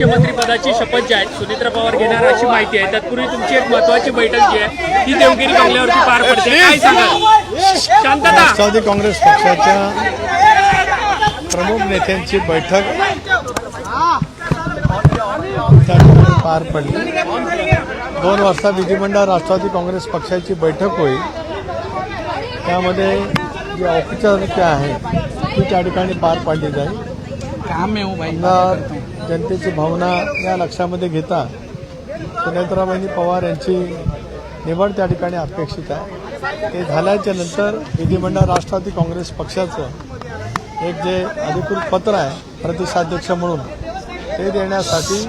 मुख्यमंत्री पदाची शपथ जी आहे सुनीत्रा पवार घेणार अशी माहिती आहे। तत्पूर्वी तुमची एक महत्त्वाची बैठक जी आहे ती देवगिरी बंगल्यावरती पार पडते, काय सांगाल? शांतता। राष्ट्रवादी काँग्रेस पक्षाच्या प्रमुख नेत्यांची बैठक पार पडली। 2 वाजता विधिमंडळ राष्ट्रवादी काँग्रेस पक्षाची बैठक होईल। त्यामध्ये जी औपचारिकता आहे ती त्या ठिकाणी पार पाडली जाईल। जनतेची भावना या लक्षामध्ये घेता सुनेत्राबाई पवार यांची निवड त्या ठिकाणी अपेक्षित आहे। ते झाल्याच्या नंतर विधिमंडळ राष्ट्रवादी काँग्रेस पक्षाचं एक जे अधिकृत पत्र आहे प्रदेशाध्यक्ष म्हणून ते देण्यासाठी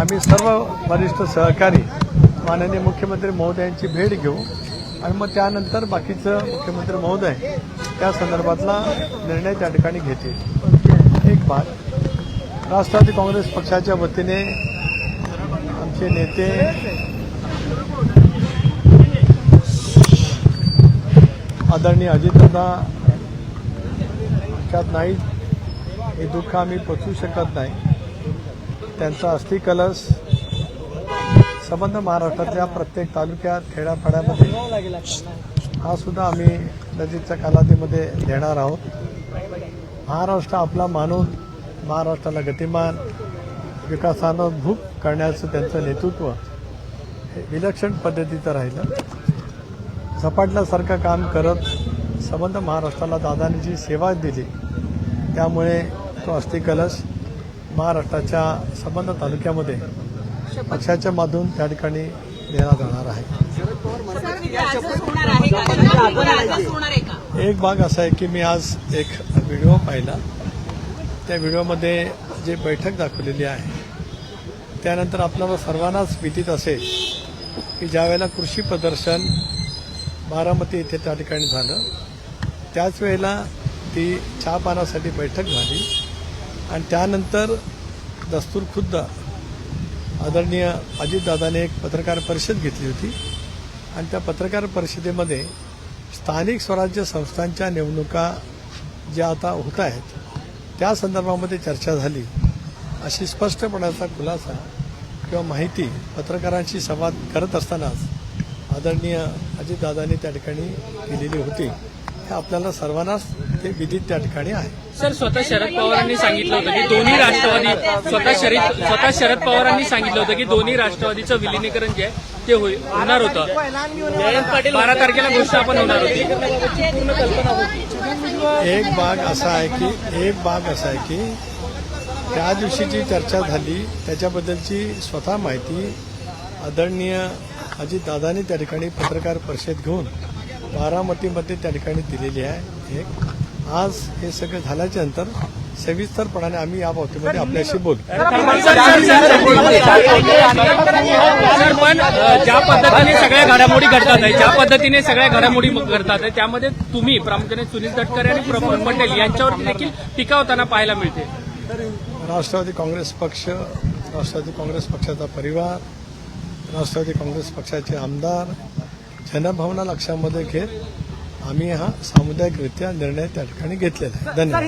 आम्ही सर्व वरिष्ठ सहकारी माननीय मुख्यमंत्री महोदयांची भेट घेऊ आणि मग त्यानंतर बाकीचं मुख्यमंत्री महोदय त्या संदर्भातला निर्णय त्या ठिकाणी घेतील। एक बात, राष्ट्रवादी काँग्रेस पक्षाच्या वतीने आमचे नेते आदरणीय अजितदादा लक्षात नाही, हे दुःख आम्ही पचवू शकत नाही। त्यांचा अस्थिकलश संबंध महाराष्ट्रातल्या प्रत्येक तालुक्यात खेड्यापाड्यामध्ये हा सुद्धा आम्ही नजीकच्या कालावधीमध्ये देणार आहोत। महाराष्ट्र आपला मानून महाराष्ट्राला गतिमान विकासानं भूक करण्याचं त्यांचं नेतृत्व हे विलक्षण पद्धतीचं राहिलं। झपाटल्यासारखं काम करत संबंध महाराष्ट्राला दादांनी जी सेवा दिली त्यामुळे तो अस्थिकलश महाराष्ट्राच्या संबंध तालुक्यामध्ये पक्षाच्या माध्यमातून त्या ठिकाणी देण्यात जाणार आहे। एक भाग असा आहे की मी आज एक व्हिडिओ पाहिला, त्या व्हिडिओमध्ये जे बैठक दाखवलेली आहे त्यानंतर आपल्याला सर्वांनाच भीतीत असेल की ज्यावेळेला कृषी प्रदर्शन बारामती येथे त्या ठिकाणी झालं त्याच वेळेला ती चहापानासाठी बैठक झाली आणि त्यानंतर दस्तूर खुद्द आदरणीय अजितदादाने एक पत्रकार परिषद घेतली होती आणि त्या पत्रकार परिषदेमध्ये स्थानिक स्वराज्य संस्थांच्या निवडणुका ज्या आता होत आहेत त्या संदर्भामध्ये चर्चा झाली अशी स्पष्टपणाचा खुलासा किंवा माहिती पत्रकारांशी संवाद करत असतानाच आदरणीय अजितदादांनी त्या ठिकाणी केलेली होती। हे आपल्याला सर्वांनाच ते विदित त्या ठिकाणी आहे। सर, स्वतः शरद पवारांनी सांगितलं होतं की दोन्ही राष्ट्रवादी स्वतः शरद पवारांनी सांगितलं होतं की दोन्ही राष्ट्रवादीचं विलिनीकरण जे आहे ते होणार होतं। 12 तारखेला घोषणा पण होणार होती। एक भाग असा आहे की त्या दिवशी जी चर्चा झाली त्याच्याबद्दलची स्वतः माहिती आदरणीय अजितदादांनी त्या ठिकाणी पत्रकार परिषद घेऊन बारामतीमध्ये त्या ठिकाणी दिलेली आहे। एक आज हे सगळं झाल्याच्या नंतर सविस्तरपणाने आम्ही या बाबतीमध्ये आपल्याशी बोलू। पण ज्या पद्धतीने सगळ्या घडामोडी घडतात आहे त्यामध्ये तुम्ही प्रामुख्याने सुनील तटकरे आणि प्रफुल्ल पटेल यांच्यावर देखील टीका होताना पाहायला मिळते। राष्ट्रवादी काँग्रेस पक्ष, राष्ट्रवादी काँग्रेस पक्षाचा परिवार, राष्ट्रवादी काँग्रेस पक्षाचे आमदार जनभावना लक्षामध्ये घेत आम्ही हा सामुदायिकरित्या निर्णय त्या ठिकाणी घेतलेला आहे। धन्यवाद।